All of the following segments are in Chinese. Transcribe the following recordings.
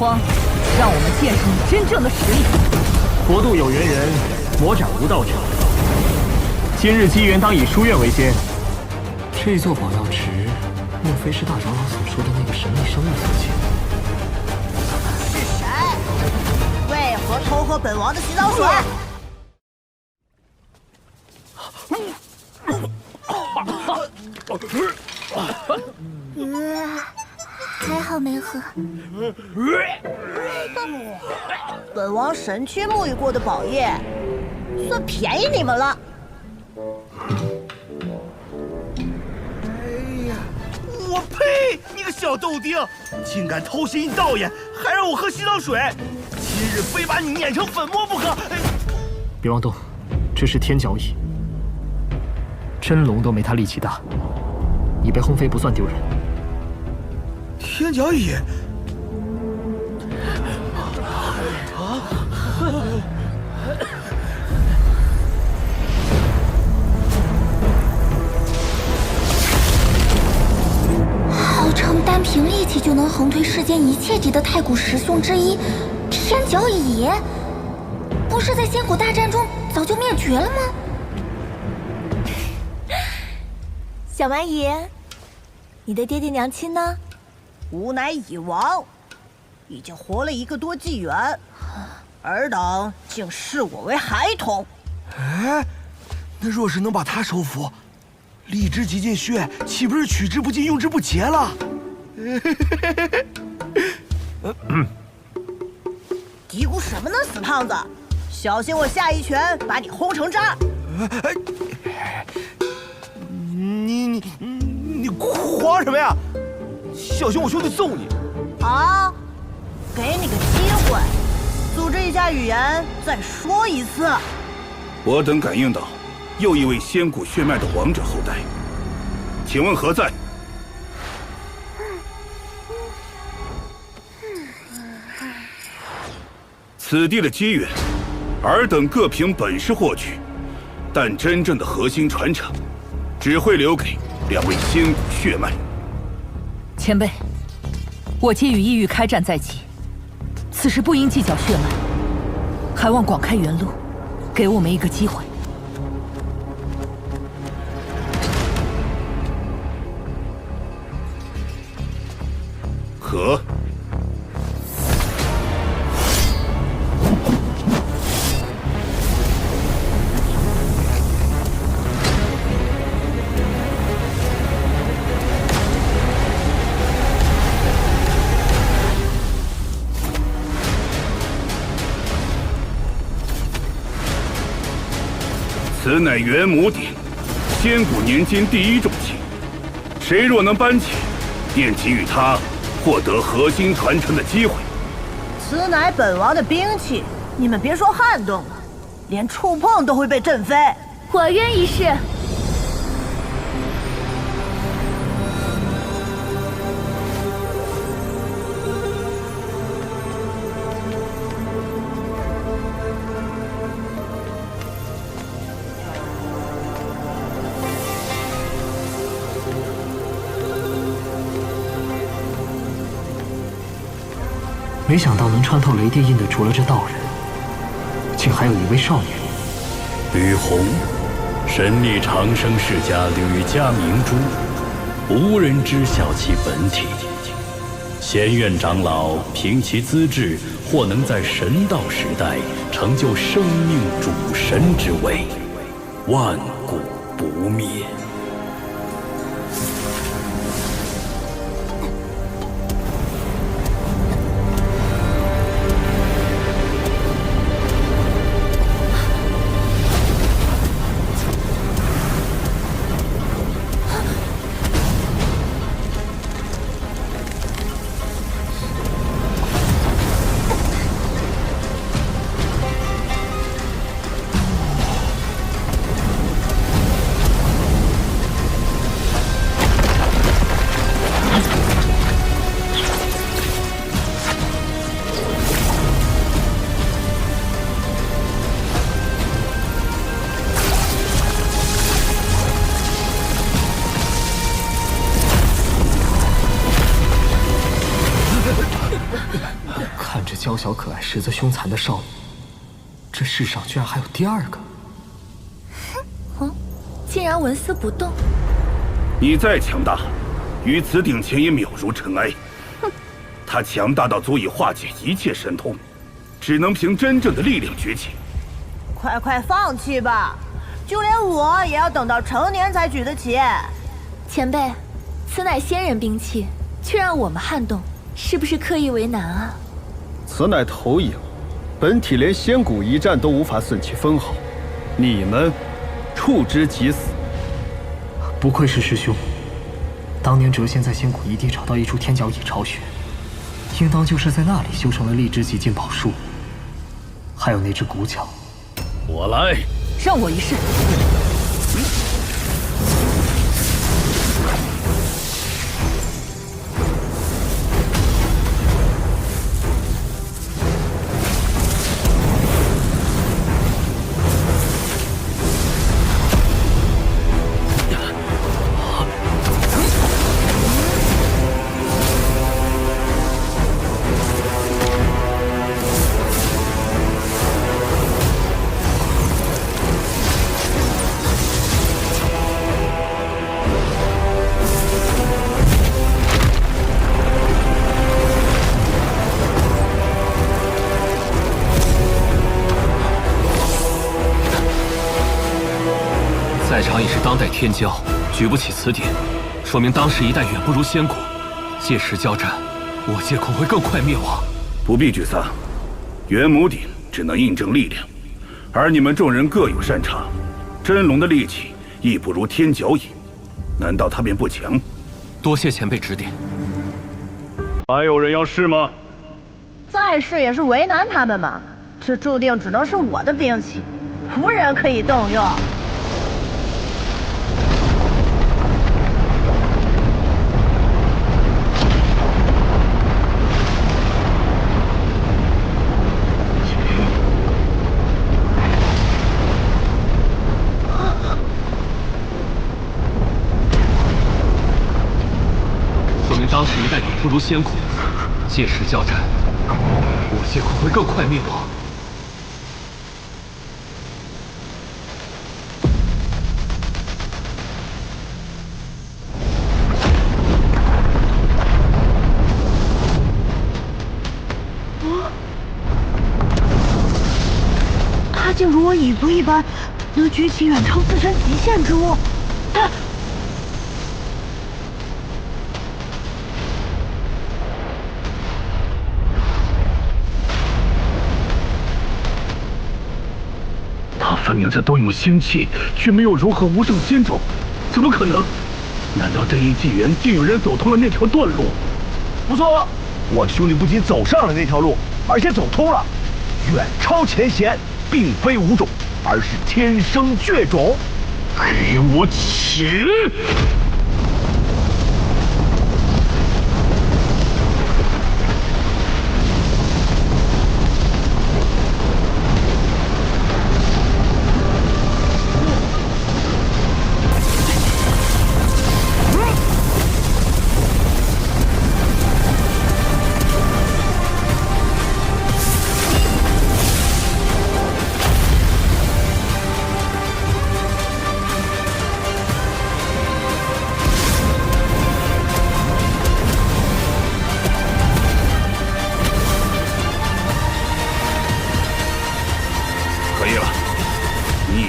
荒，让我们见识你真正的实力。国度有缘人，魔斩无道者。今日机缘，当以书院为先。这座宝药池，莫非是大长老所说的那个神秘生物所建？是谁？为何偷喝本王的洗澡水？还好没喝。本王神区沐浴过的宝液，算便宜你们了。哎呀，我呸！你个小豆丁，竟敢偷袭道爷，还让我喝洗澡水！今日非把你碾成粉末不可！别妄动，这是天角蚁，真龙都没他力气大，你被轰飞不算丢人。天角蚁。号称单凭力气就能横推世间一切敌的太古十凶之一，天角蚁，不是在仙古大战中早就灭绝了吗？小蛮蚁，你的爹爹娘亲呢？吾乃蚁王，已经活了1个多纪元，尔等竟视我为孩童。哎，那若是能把他收服，力之极尽血，岂不是取之不尽、用之不竭了？嘀咕什么呢，死胖子！小心我下一拳把你轰成渣！你慌什么呀？小心我兄弟揍你！啊，给你个机会，组织一下语言，再说一次。我等感应到又一位仙古血脉的王者后代，请问何在？此地的机缘，尔等各凭本事获取，但真正的核心传承，只会留给2位仙古血脉。前辈，我皆与异域开战在即，此时不应计较血脉，还望广开原路，给我们一个机会。可。此乃元母鼎，仙古年间第1重器。谁若能搬起，便给予他获得核心传承的机会。此乃本王的兵器，你们别说撼动了，连触碰都会被震飞。我愿一试。没想到能穿透雷电印的，除了这道人，竟还有一位少年。吕红，神力长生世家吕家明珠，无人知晓其本体。仙院长老凭其资质，或能在神道时代成就生命主神之位，万古不灭。看着娇小可爱、实则凶残的少女，这世上居然还有第二个。竟然纹丝不动。你再强大，于此顶前也渺如尘埃。他强大到足以化解一切神通，只能凭真正的力量崛起。快放弃吧，就连我也要等到成年才举得起。前辈，此乃仙人兵器，却让我们撼动，是不是刻意为难啊？此乃投影，本体连仙骨一战都无法损其分毫，你们触之即死。不愧是师兄，当年谪仙在仙谷一地找到一处天角蚁巢穴，应当就是在那里修成了荔枝极禁宝术，还有那只骨角。我来，让我一试。在场已是当代天骄，举不起此点，说明当时一代远不如仙谷。届时交战，我界恐会更快灭亡。不必沮丧，元母鼎只能印证力量，而你们众人各有擅长。真龙的力气亦不如天角蚁，难道他便不强？多谢前辈指点。还有人要试吗？再试也是为难他们嘛。这注定只能是我的兵器，无人可以动用。当时一代远不如仙谷，届时交战，我界恐会更快灭亡。他竟如我蚁族一般，能举起远超自身极限之物。分明在动用仙气，却没有融合无上仙种，怎么可能？难道这一纪元竟有人走通了那条断路？不错，我兄弟不仅走上了那条路，而且走通了，远超前贤，并非无种，而是天生绝种。给我起！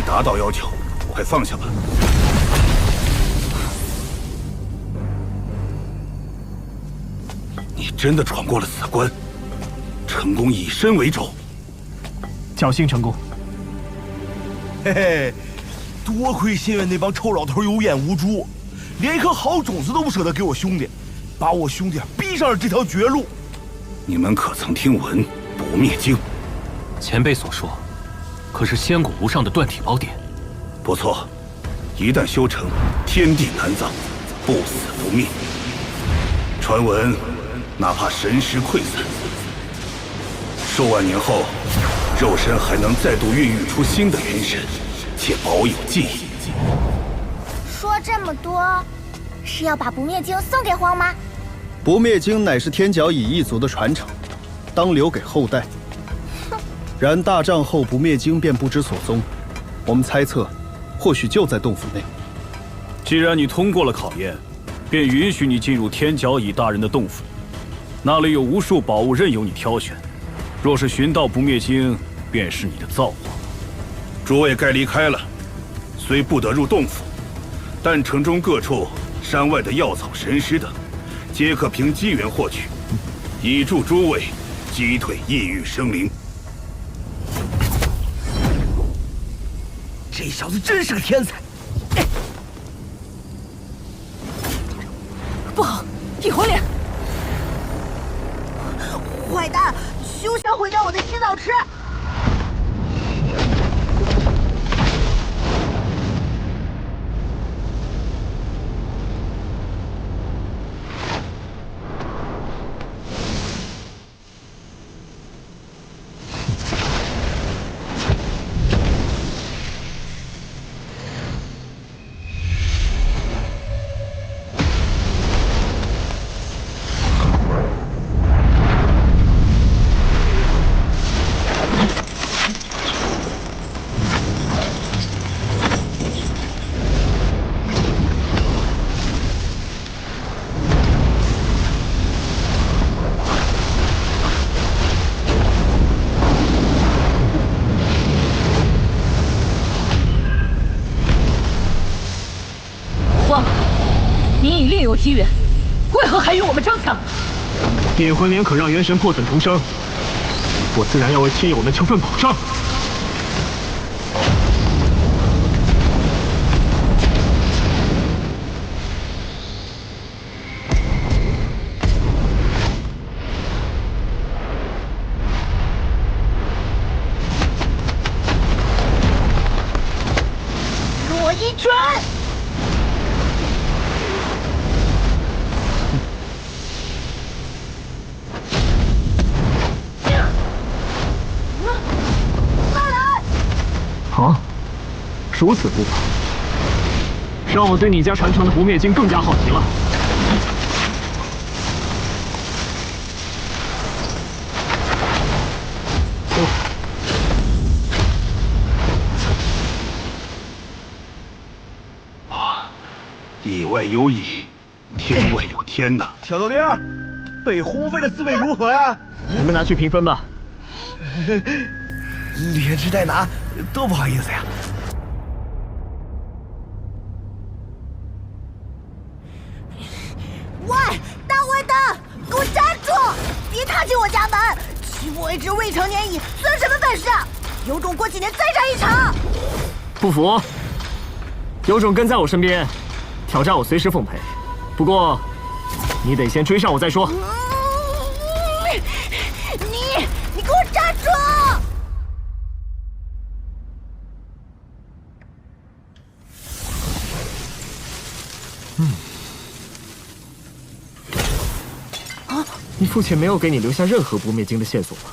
达到要求，快放下吧。你真的闯过了此关，成功以身为轴，侥幸成功。嘿嘿，多亏仙院那帮臭老头有眼无珠，连一颗好种子都不舍得给我兄弟，把我兄弟逼上了这条绝路。你们可曾听闻不灭经？前辈所说，可是仙骨无上的断体宝典？不错，一旦修成，天地难葬，不死不灭。传闻，哪怕神识溃散，数万年后，肉身还能再度孕育出新的元神，且保有记忆。说这么多，是要把不灭经送给荒吗？不灭经乃是天角蚁一族的传承，当留给后代。然大战后不灭经便不知所踪，我们猜测，或许就在洞府内。既然你通过了考验，便允许你进入天角乙大人的洞府，那里有无数宝物任由你挑选。若是寻到不灭经，便是你的造化。诸位该离开了，虽不得入洞府，但城中各处、山外的药草、神石等，皆可凭机缘获取，以助诸位击退异域生灵。这小子真是个天才！不好，异火脸！坏蛋，休想毁掉我的洗澡池！忘了，你已另有机缘，为何还与我们争抢？电魂莲可让元神破损重生，我自然要为亲友们求份保障。我一拳！啊，如此不法，让我对你家传承的不灭经更加好奇了。以外有乙，天外有天呐！小豆丁，被轰飞的滋味如何呀？你们拿去评分吧。连吃带拿，多不好意思呀！喂，大坏蛋，给我站住！别踏进我家门！欺负我一只未成年蚁，算什么本事？有种过几年再战一场！不服？有种跟在我身边，挑战我随时奉陪。不过，你得先追上我再说。你给我站住！你父亲没有给你留下任何不灭经的线索吧？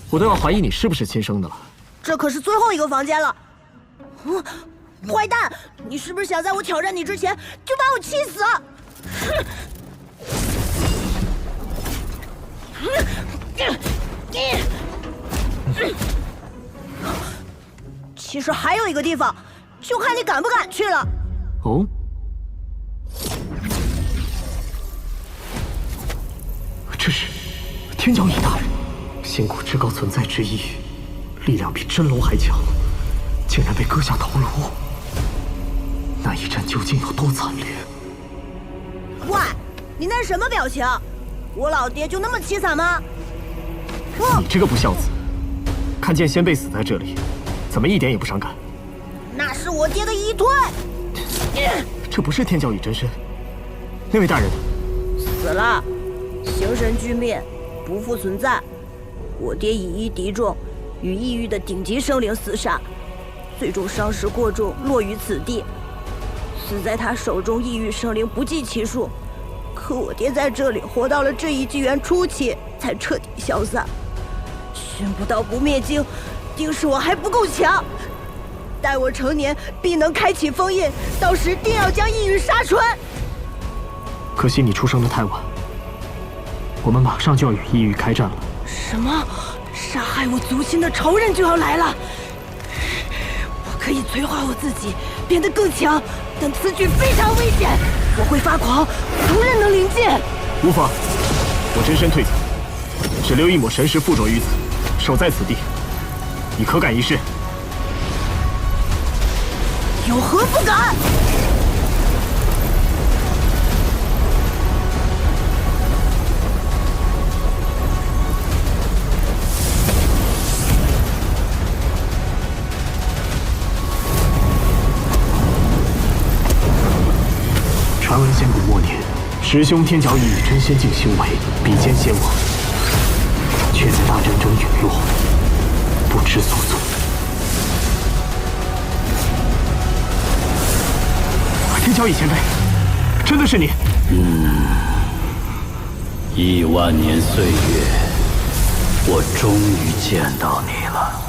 我都要怀疑你是不是亲生的了。这可是最后一个房间了。坏蛋，你是不是想在我挑战你之前就把我气死？其实还有一个地方，就看你敢不敢去了。哦。这是天角乙大人，仙谷至高存在之一，力量比真龙还强，竟然被割下头颅。那一战究竟有多惨烈？喂，你那是什么表情？我老爹就那么凄惨吗？你这个不孝子，看见先辈死在这里，怎么一点也不伤感？那是我爹的遗推。这不是天角乙真身，那位大人死了。形神俱灭，不复存在。我爹以一敌众，与异域的顶级生灵厮杀，最终伤势过重，落于此地。死在他手中异域生灵不计其数，可我爹在这里活到了这一纪元初期，才彻底消散。寻不到不灭经，定是我还不够强。待我成年，必能开启封印，到时定要将异域杀穿。可惜你出生的太晚。我们马上就要与异域开战了。什么？杀害我族亲的仇人就要来了！我可以催化我自己，变得更强，但此举非常危险，我会发狂，无人能临近。无妨，我真身退走，只留一抹神识附着于此，守在此地。你可敢一试？有何不敢？传闻仙谷末年，师兄天角翼与真仙境修为比肩仙王，却在大战中陨落，不知所踪。天角翼前辈，真的是你？1万年岁月，我终于见到你了。